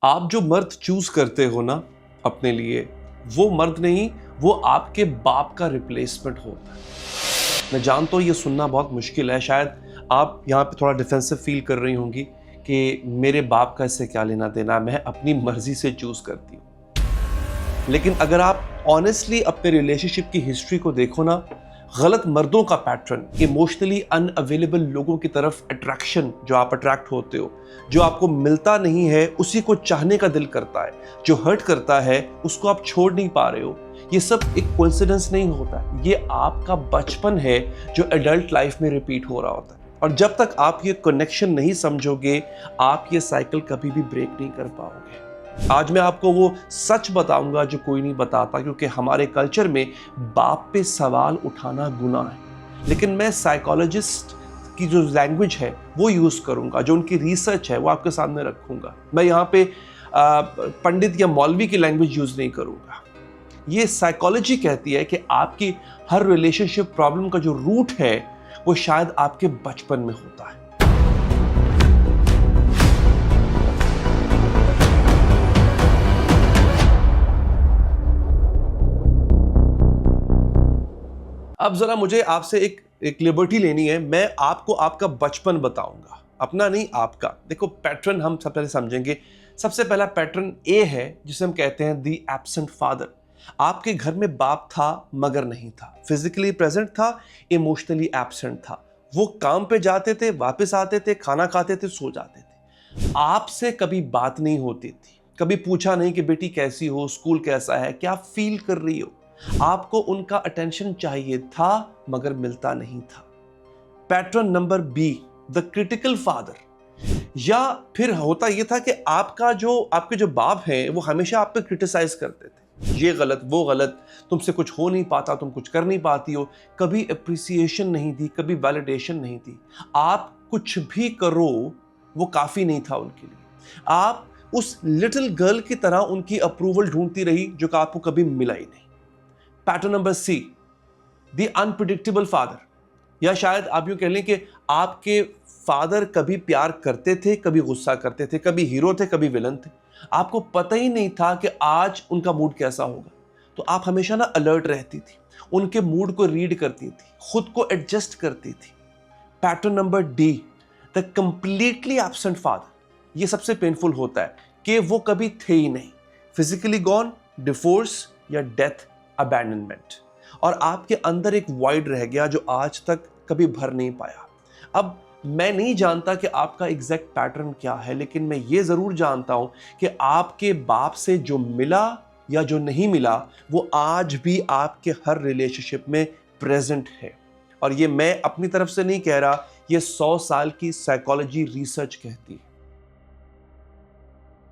आप जो मर्द चूज करते हो ना अपने लिए, वो मर्द नहीं, वो आपके बाप का रिप्लेसमेंट होता है। मैं जानता हूँ ये सुनना बहुत मुश्किल है, शायद आप यहाँ पे थोड़ा डिफेंसिव फील कर रही होंगी कि मेरे बाप का इससे क्या लेना देना, मैं अपनी मर्जी से चूज करती हूँ। लेकिन अगर आप ऑनेस्टली अपने रिलेशनशिप की हिस्ट्री को देखो ना, गलत मर्दों का पैटर्न, इमोशनली अनअवेलेबल लोगों की तरफ अट्रैक्शन, जो आप अट्रैक्ट होते हो, जो आपको मिलता नहीं है उसी को चाहने का दिल करता है, जो हर्ट करता है उसको आप छोड़ नहीं पा रहे हो, ये सब एक कोइंसिडेंस नहीं होता, ये आपका बचपन है जो एडल्ट लाइफ में रिपीट हो रहा होता है। और जब तक आप ये कनेक्शन नहीं समझोगे, आप ये साइकिल कभी भी ब्रेक नहीं कर पाओगे। आज मैं आपको वो सच बताऊंगा जो कोई नहीं बताता, क्योंकि हमारे कल्चर में बाप पे सवाल उठाना गुनाह है। लेकिन मैं साइकोलॉजिस्ट की जो लैंग्वेज है वो यूज करूंगा, जो उनकी रिसर्च है वो आपके सामने रखूंगा। मैं यहाँ पे पंडित या मौलवी की लैंग्वेज यूज नहीं करूंगा। ये साइकोलॉजी कहती है कि आपकी हर रिलेशनशिप प्रॉब्लम का जो रूट है वो शायद आपके बचपन में होता है। अब जरा मुझे आपसे एक लिबर्टी लेनी है। मैं आपको आपका बचपन बताऊंगा, अपना नहीं आपका। देखो, पैटर्न हम सब पहले समझेंगे। सबसे पहला पैटर्न ए है जिसे हम कहते हैं दी एब्सेंट फादर। आपके घर में बाप था मगर नहीं था, फिजिकली प्रेजेंट था, इमोशनली एब्सेंट था। वो काम पे जाते थे, वापस आते थे, खाना खाते थे, सो जाते थे। आपसे कभी बात नहीं होती थी, कभी पूछा नहीं कि बेटी कैसी हो, स्कूल कैसा है, क्या फील कर रही हो। आपको उनका अटेंशन चाहिए था मगर मिलता नहीं था। Pattern number B, the critical father. या फिर होता यह था कि आपके जो बाप हैं वो हमेशा आप पे क्रिटिसाइज करते थे, ये गलत वो गलत, तुमसे कुछ हो नहीं पाता, तुम कुछ कर नहीं पाती हो। कभी अप्रिसिएशन नहीं दी, कभी वैलिडेशन नहीं दी। आप कुछ भी करो वो काफी नहीं था उनके लिए। आप उस लिटिल गर्ल की तरह उनकी अप्रूवल ढूंढती रही जो कि आपको कभी मिला ही नहीं। Pattern number C, the unpredictable father. या शायद आप यूं कह लें कि आपके फादर कभी प्यार करते थे, कभी गुस्सा करते थे, कभी हीरो थे, कभी विलन थे। आपको पता ही नहीं था कि आज उनका मूड कैसा होगा। तो आप हमेशा ना अलर्ट रहती थी, उनके मूड को रीड करती थी, खुद को एडजस्ट करती थी। Pattern number D, the completely absent father. ये सबसे पेनफुल होता है कि वो कभी थे ही नहीं, फिजिकली गॉन, डिवोर्स या डेथ, अबैंडनमेंट। और आपके अंदर एक वॉइड रह गया जो आज तक कभी भर नहीं पाया। अब मैं नहीं जानता कि आपका एग्जैक्ट पैटर्न क्या है, लेकिन मैं ये जरूर जानता हूं कि आपके बाप से जो मिला या जो नहीं मिला वो आज भी आपके हर रिलेशनशिप में प्रेजेंट है। और ये मैं अपनी तरफ से नहीं कह रहा, ये 100 साल की साइकोलॉजी रिसर्च कहती है।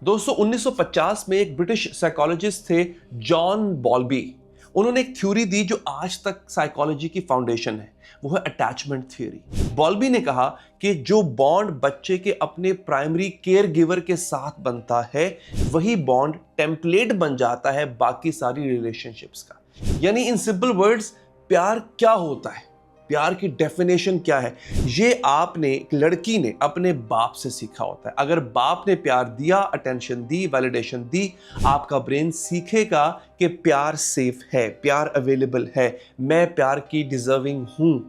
दोस्तों, 1950 में एक ब्रिटिश साइकोलॉजिस्ट थे, जॉन बॉल्बी। उन्होंने एक थ्योरी दी जो आज तक साइकोलॉजी की फाउंडेशन है, वो है अटैचमेंट थ्योरी। बॉल्बी ने कहा कि जो बॉन्ड बच्चे के अपने प्राइमरी केयर गिवर के साथ बनता है, वही बॉन्ड टेम्पलेट बन जाता है बाकी सारी रिलेशनशिप्स का। यानी इन सिंपल वर्ड्स, प्यार क्या होता है, प्यार की डेफिनेशन क्या है, ये आपने, एक लड़की ने अपने बाप से सीखा होता है। अगर बाप ने प्यार दिया, अटेंशन दी, वैलिडेशन दी, आपका ब्रेन सीखेगा कि प्यार सेफ है, प्यार अवेलेबल है, मैं प्यार की डिजर्विंग हूं।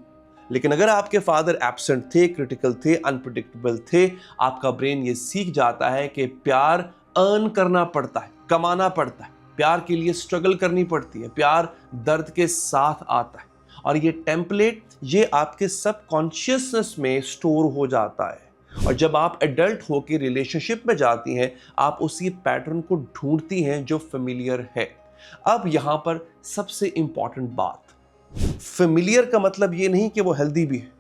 लेकिन अगर आपके फादर एब्सेंट थे, क्रिटिकल थे, अनप्रिडिक्टेबल थे, आपका ब्रेन ये सीख जाता है कि प्यार अर्न करना पड़ता है, कमाना पड़ता है, प्यार के लिए स्ट्रगल करनी पड़ती है, प्यार दर्द के साथ आता है। और ये टेम्पलेट, ये आपके सबकॉन्शियसनेस में स्टोर हो जाता है। और जब आप एडल्ट होकर रिलेशनशिप में जाती हैं, आप उसी पैटर्न को ढूंढती हैं जो फेमिलियर है। अब यहां पर सबसे इंपॉर्टेंट बात, फेमिलियर का मतलब ये नहीं कि वो हेल्दी भी है।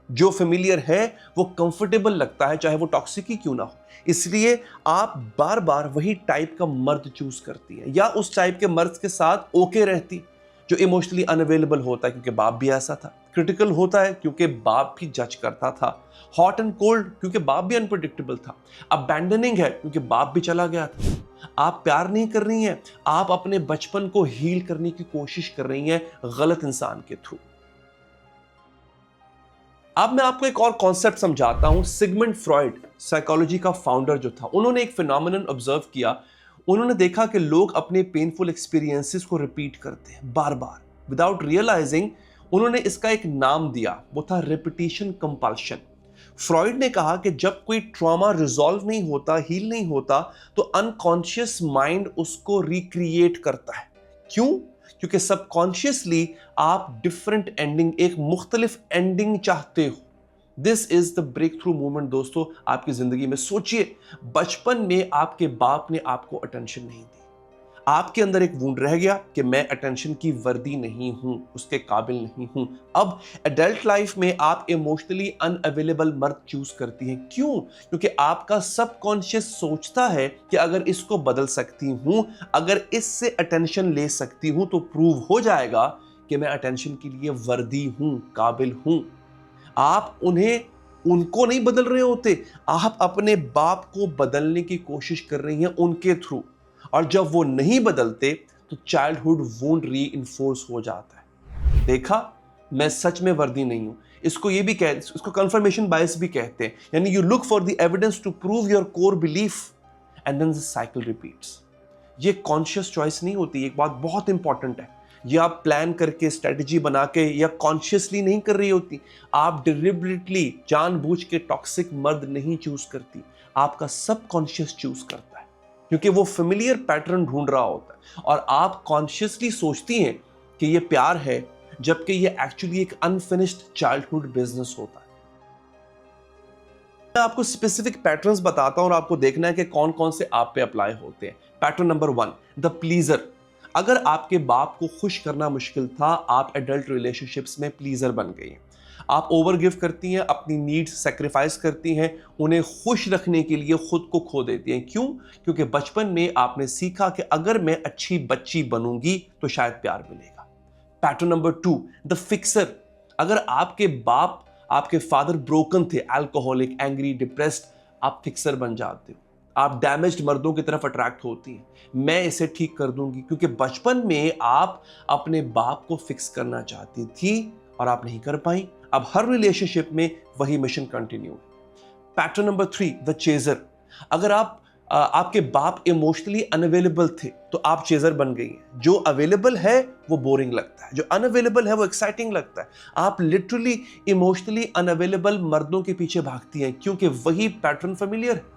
जो फेमिलियर है वो कंफर्टेबल लगता है, चाहे वो टॉक्सिक ही क्यों ना हो। इसलिए आप बार बार वही टाइप का मर्द चूज करती है, या उस टाइप के मर्द के साथ ओके रहती, जो इमोशनली अनअवेलेबल होता है क्योंकि बाप भी ऐसा था, क्रिटिकल होता है क्योंकि बाप भी जज करता था, हॉट एंड कोल्ड क्योंकि बाप भी अनप्रिडिक्टेबल था, अबैंडनिंग है क्योंकि बाप भी चला गया था। आप प्यार नहीं कर रही हैं, आप अपने बचपन को हील करने की कोशिश कर रही हैं गलत इंसान के थ्रू। अब मैं आपको एक और कॉन्सेप्ट समझाता हूं। सिगमंड फ्रॉइड, साइकोलॉजी का फाउंडर जो था, उन्होंने एक फिनोमेनन ऑब्जर्व किया। उन्होंने देखा कि लोग अपने पेनफुल एक्सपीरियंसेस को रिपीट करते हैं बार बार विदाउट रियलाइजिंग। उन्होंने इसका एक नाम दिया, वो था रिपीटिशन कंपल्शन। फ्रॉइड ने कहा कि जब कोई ट्रॉमा रिजॉल्व नहीं होता, हील नहीं होता, तो अनकॉन्शियस माइंड उसको रिक्रिएट करता है। क्यों? क्योंकि सबकॉन्शियसली आप डिफरेंट एंडिंग, एक मुख्तलिफ एंडिंग चाहते हो। This is the breakthrough movement दोस्तों आपकी जिंदगी में। सोचिए, बचपन में आपके बाप ने आपको अटेंशन नहीं दी, आपके अंदर एक वुंड रह गया कि मैं अटेंशन की वर्दी नहीं हूं, उसके काबिल नहीं हूं। अब एडल्ट लाइफ में आप इमोशनली अनअवेलेबल मर्द चूज करती हैं। क्यों? क्योंकि आपका सबकॉन्शियस सोचता है कि अगर इसको बदल सकती हूं, अगर इससे अटेंशन ले सकती हूं, तो प्रूव हो जाएगा कि मैं अटेंशन के लिए वर्दी हूं, काबिल हूं। आप उनको नहीं बदल रहे होते, आप अपने बाप को बदलने की कोशिश कर रही हैं उनके थ्रू। और जब वो नहीं बदलते तो चाइल्डहुड वुंड रीइंफोर्स हो जाता है। देखा, मैं सच में वर्दी नहीं हूं। इसको कंफर्मेशन बायस भी कहते हैं। यानी you look for the evidence to prove your core belief and then the cycle repeats. ये कॉन्शियस चॉइस नहीं होती। एक बात बहुत इंपॉर्टेंट है, ये आप प्लान करके, स्ट्रेटजी बना के या कॉन्शियसली नहीं कर रही होती। आप डिलिबरेटली, जानबूझ के टॉक्सिक मर्द नहीं चूज करती, आपका सबकॉन्शियस चूज करता है, क्योंकि वो फेमिलियर पैटर्न ढूंढ रहा होता है। और आप कॉन्शियसली सोचती हैं कि ये प्यार है, जबकि ये एक्चुअली एक अनफिनिश्ड चाइल्डहुड बिजनेस होता है। मैं आपको स्पेसिफिक पैटर्न्स बताता हूं और आपको देखना है कि कौन कौन से आप पे अप्लाई होते हैं। Pattern number 1, the pleaser. अगर आपके बाप को खुश करना मुश्किल था, आप एडल्ट रिलेशनशिप्स में प्लीजर बन गई हैं। आप ओवर गिव करती हैं, अपनी नीड्स सेक्रीफाइस करती हैं, उन्हें खुश रखने के लिए खुद को खो देती हैं। क्यों? क्योंकि बचपन में आपने सीखा कि अगर मैं अच्छी बच्ची बनूंगी तो शायद प्यार मिलेगा। Pattern number 2, the fixer. अगर आपके बाप, आपके फादर ब्रोकन थे, अल्कोहलिक, एंग्री, डिप्रेस्ड, आप फिक्सर बन जाते हो। आप डैमेज्ड मर्दों की तरफ अट्रैक्ट होती हैं। मैं इसे ठीक कर दूंगी, क्योंकि बचपन में आप अपने बाप को फिक्स करना चाहती थी और आप नहीं कर पाई। अब हर रिलेशनशिप में वही mission continue. Pattern number 3, the chaser. अगर आपके बाप इमोशनली अनअवेलेबल थे तो आप चेजर बन गई हैं। जो अवेलेबल है वो बोरिंग लगता है, जो अनअवेलेबल है वो एक्साइटिंग लगता है। आप लिटरली इमोशनली अनअवेलेबल मर्दों के पीछे भागती हैं, क्योंकि वही पैटर्न फेमिलियर है।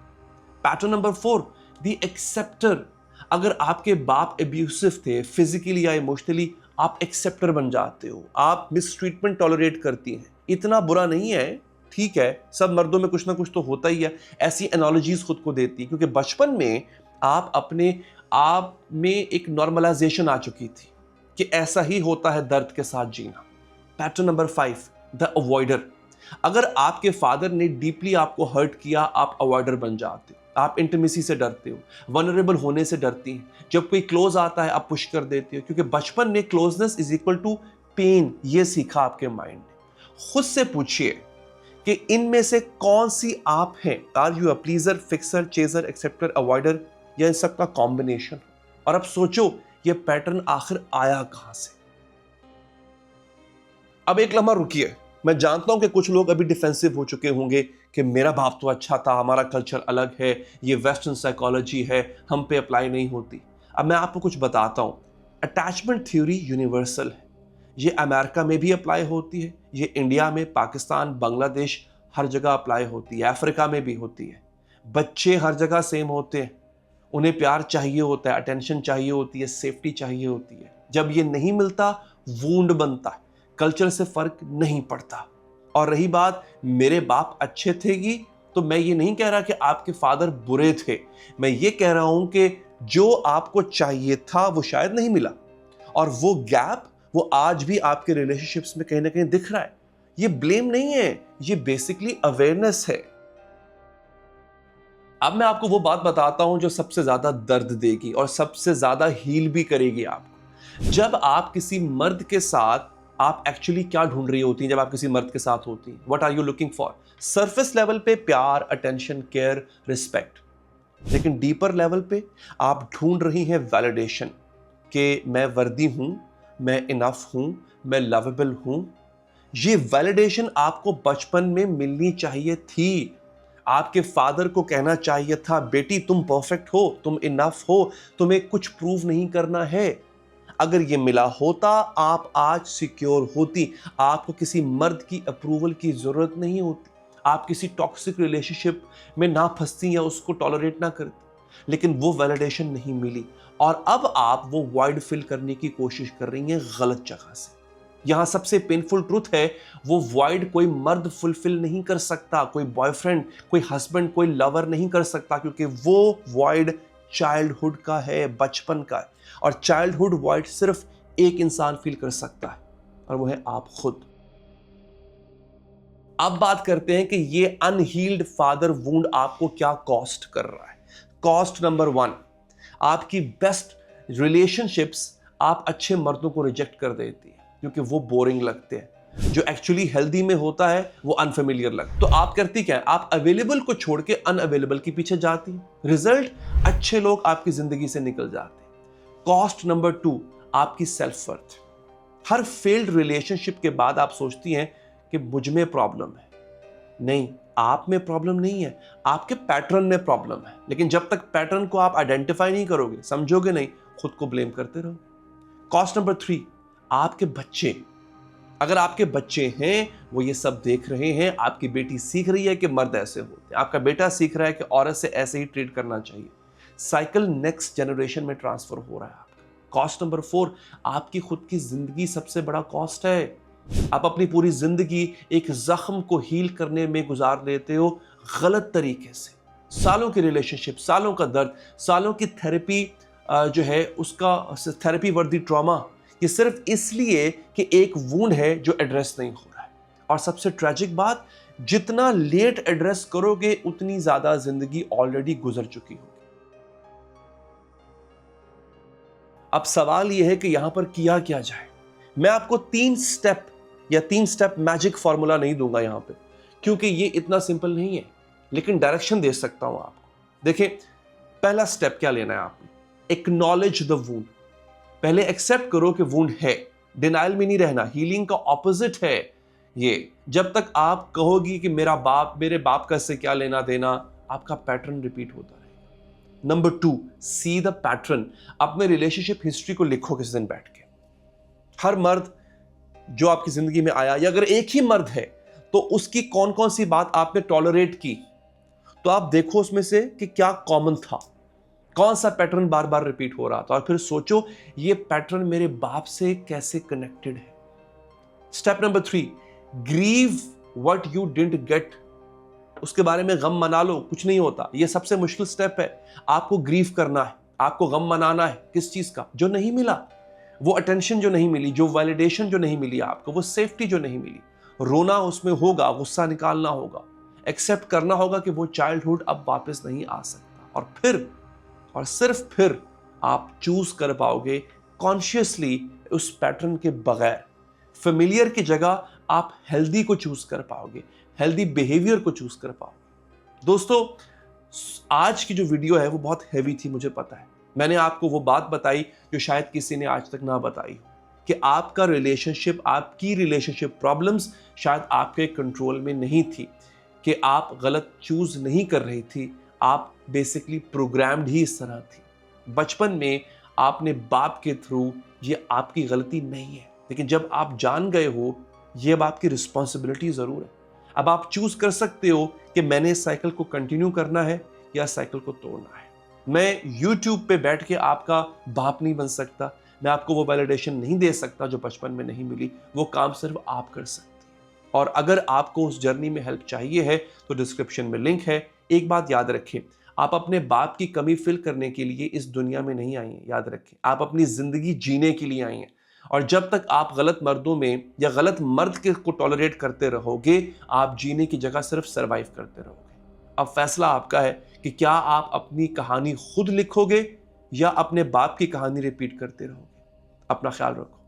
Pattern number 4, the acceptor. अगर आपके बाप एब्यूसिव थे फिजिकली या इमोशनली, आप एक्सेप्टर बन जाते हो। आप मिसट्रीटमेंट टॉलरेट करती हैं। इतना बुरा नहीं है, ठीक है, सब मर्दों में कुछ ना कुछ तो होता ही है। ऐसी एनालॉजीज खुद को देती, क्योंकि बचपन में आप अपने आप में एक नॉर्मलाइजेशन आ चुकी थी कि ऐसा ही होता है दर्द के साथ जीना। Pattern number 5, the avoider. अगर आपके फादर ने डीपली आपको हर्ट किया, आप अवॉइडर बन जाते हो। आप इंटीमेसी से डरते हो, वनरेबल होने से डरती हैं। जब कोई क्लोज आता है आप पुश कर देते हो, क्योंकि बचपन में closeness is equal to pain, ये सीखा आपके माइंड ने। खुद से पूछिए कि इनमें से कौन सी आप हैं। Are you a pleaser, fixer, chaser, accepter, avoider, या इन सबका कॉम्बिनेशन? और अब सोचो ये पैटर्न आखिर आया कहां से। अब एक लम्हा रुकिए। मैं जानता हूं कि कुछ लोग अभी डिफेंसिव हो चुके होंगे कि मेरा बाप तो अच्छा था, हमारा कल्चर अलग है, ये वेस्टर्न साइकोलॉजी है, हम पे अप्लाई नहीं होती। अब मैं आपको कुछ बताता हूं। अटैचमेंट थ्योरी यूनिवर्सल है। ये अमेरिका में भी अप्लाई होती है, ये इंडिया में, पाकिस्तान, बांग्लादेश, हर जगह अप्लाई होती है, अफ्रीका में भी होती है। बच्चे हर जगह सेम होते हैं, उन्हें प्यार चाहिए होता है, अटेंशन चाहिए होती है, सेफ्टी चाहिए होती है। जब ये नहीं मिलता, वूंड बनता है, कल्चर से फर्क नहीं पड़ता। और रही बात मेरे बाप अच्छे थे की, तो मैं ये नहीं कह रहा कि आपके फादर बुरे थे। मैं ये कह रहा हूं कि जो आपको चाहिए था वो शायद नहीं मिला, और वो गैप वो आज भी आपके रिलेशनशिप्स में कहीं ना कहीं दिख रहा है। ये ब्लेम नहीं है, ये बेसिकली अवेयरनेस है। अब मैं आपको वो बात बताता हूं जो सबसे ज्यादा दर्द देगी और सबसे ज्यादा हील भी करेगी आपको। जब आप किसी मर्द के साथ, आप एक्चुअली क्या ढूंढ रही होती हैं? जब आप किसी मर्द के साथ होती हैं, what are you looking for? Surface level पे प्यार, अटेंशन, केयर, रिस्पेक्ट। लेकिन डीपर लेवल पे आप ढूंढ रही हैं वैलिडेशन, कि मैं वर्दी हूं, मैं इनफ हूं, मैं लवेबल हूं। ये वैलिडेशन आपको बचपन में मिलनी चाहिए थी। आपके फादर को कहना चाहिए था, बेटी तुम परफेक्ट हो, तुम इनफ हो, तुम्हें कुछ प्रूव नहीं करना है। अगर ये मिला होता, आप आज सिक्योर होती, आपको किसी मर्द की अप्रूवल की जरूरत नहीं होती, आप किसी टॉक्सिक रिलेशनशिप में ना फंसती या उसको टॉलरेट ना करती। लेकिन वो वैलिडेशन नहीं मिली और अब आप वो वॉइड फिल करने की कोशिश कर रही हैं गलत जगह से। यहां सबसे पेनफुल ट्रूथ है, वो वॉइड कोई मर्द फुलफिल नहीं कर सकता, कोई बॉयफ्रेंड, कोई हस्बैंड, कोई लवर नहीं कर सकता, क्योंकि वो वॉइड चाइल्डहुड का है, बचपन का है। और चाइल्डहुड वॉइड सिर्फ एक इंसान फील कर सकता है और वो है आप खुद। अब बात करते हैं कि ये अनहील्ड फादर वुंड आपको क्या कॉस्ट कर रहा है। कॉस्ट नंबर 1, आपकी बेस्ट रिलेशनशिप्स आप अच्छे मर्दों को रिजेक्ट कर देती है क्योंकि वो बोरिंग लगते हैं। जो एक्चुअली हेल्दी में होता है वो अनफेमिलियर लगता है। तो आप करती क्या है, आप अवेलेबल को छोड़ के अनअवेलेबल के पीछे जाती है। रिजल्ट, अच्छे लोग आपकी जिंदगी से निकल जाते हैं। कॉस्ट नंबर 2, आपकी सेल्फ वर्थ। हर फेल्ड रिलेशनशिप के बाद आप सोचती हैं कि मुझ में प्रॉब्लम है। नहीं, आप में प्रॉब्लम नहीं है, आपके पैटर्न में प्रॉब्लम है। लेकिन जब तक पैटर्न को आप आइडेंटिफाई नहीं करोगे, समझोगे नहीं, खुद को ब्लेम करते रहो। कॉस्ट नंबर 3, आपके बच्चे। अगर आपके बच्चे हैं, वो ये सब देख रहे हैं, आपकी बेटी सीख रही है कि मर्द ऐसे होते हैं, आपका बेटा सीख रहा है कि औरत से ऐसे ही ट्रीट करना चाहिए, साइकिल नेक्स्ट जनरेशन में ट्रांसफर हो रहा है आपका। कॉस्ट नंबर 4, आपकी खुद की जिंदगी सबसे बड़ा कॉस्ट है। आप अपनी पूरी जिंदगी एक जख्म को हील करने में गुजार देते हो गलत तरीके से। सालों की रिलेशनशिप, सालों का दर्द, सालों की थेरेपी जो है उसका थेरेपी वर्दी ट्रॉमा, ये सिर्फ इसलिए कि एक वुंड है जो एड्रेस नहीं हो रहा है। और सबसे ट्रेजिक बात, जितना लेट एड्रेस करोगे उतनी ज्यादा जिंदगी ऑलरेडी गुजर चुकी होगी। अब सवाल यह है कि यहां पर किया क्या जाए। मैं आपको 3 स्टेप मैजिक फॉर्मूला नहीं दूंगा यहां पे, क्योंकि ये इतना सिंपल नहीं है, लेकिन डायरेक्शन दे सकता हूं आपको। देखिए, पहला स्टेप क्या लेना है आपने, एक्नॉलेज द वुंड। पहले एक्सेप्ट करो कि वुंड है, डिनाइल में नहीं रहना। हीलिंग का ऑपोजिट है ये। जब तक आप कहोगी कि मेरे बाप का इससे क्या लेना देना, आपका पैटर्न रिपीट होता रहेगा। Number 2, see the pattern. अपने रिलेशनशिप हिस्ट्री को लिखो किसी दिन बैठ के। हर मर्द जो आपकी जिंदगी में आया, या अगर एक ही मर्द है तो उसकी कौन कौन सी बात आपने टॉलरेट की, तो आप देखो उसमें से कि क्या कॉमन था, कौन सा पैटर्न बार बार रिपीट हो रहा था, और फिर सोचो ये पैटर्न मेरे बाप से कैसे कनेक्टेड है। Step number 3, grieve what you didn't get. उसके बारे में गम मना लो, कुछ नहीं होता। ये सबसे मुश्किल स्टेप है। आपको ग्रीव करना है, आपको गम मनाना है। किस चीज का? जो नहीं मिला, वो अटेंशन जो नहीं मिली, जो वैलिडेशन जो नहीं मिली आपको, वो सेफ्टी जो नहीं मिली। रोना उसमें होगा, गुस्सा निकालना होगा, एक्सेप्ट करना होगा कि वो चाइल्डहुड अब वापस नहीं आ सकता। और फिर और सिर्फ फिर आप चूज कर पाओगे कॉन्शियसली उस पैटर्न के बगैर। फेमिलियर की जगह आप हेल्दी को चूज कर पाओगे, हेल्दी बिहेवियर को चूज कर पाओगे। दोस्तों, आज की जो वीडियो है वो बहुत हैवी थी, मुझे पता है। मैंने आपको वो बात बताई जो शायद किसी ने आज तक ना बताई हो, कि आपका रिलेशनशिप, आपकी रिलेशनशिप प्रॉब्लम्स शायद आपके कंट्रोल में नहीं थी, कि आप गलत चूज नहीं कर रही थी, आप बेसिकली प्रोग्राम्ड ही इस तरह थी। बचपन में आपने बाप के थ्रू, ये आपकी गलती नहीं है, लेकिन जब आप जान गए हो, ये अब आपकी रिस्पॉन्सिबिलिटी जरूर है। अब आप चूज कर सकते हो कि मैंने इस साइकिल को कंटिन्यू करना है या साइकिल को तोड़ना है। मैं YouTube पे बैठ के आपका बाप नहीं बन सकता, मैं आपको वो वैलिडेशन नहीं दे सकता जो बचपन में नहीं मिली। वो काम सिर्फ आप कर सकते हैं। और अगर आपको उस जर्नी में हेल्प चाहिए है तो डिस्क्रिप्शन में लिंक है। एक बात याद रखें, आप अपने बाप की कमी फिल करने के लिए इस दुनिया में नहीं आई हैं। याद रखें, आप अपनी जिंदगी जीने के लिए आई हैं। और जब तक आप गलत मर्दों में या गलत मर्द के को टॉलरेट करते रहोगे, आप जीने की जगह सिर्फ सरवाइव करते रहोगे। अब फैसला आपका है कि क्या आप अपनी कहानी खुद लिखोगे या अपने बाप की कहानी रिपीट करते रहोगे। अपना ख्याल रखो।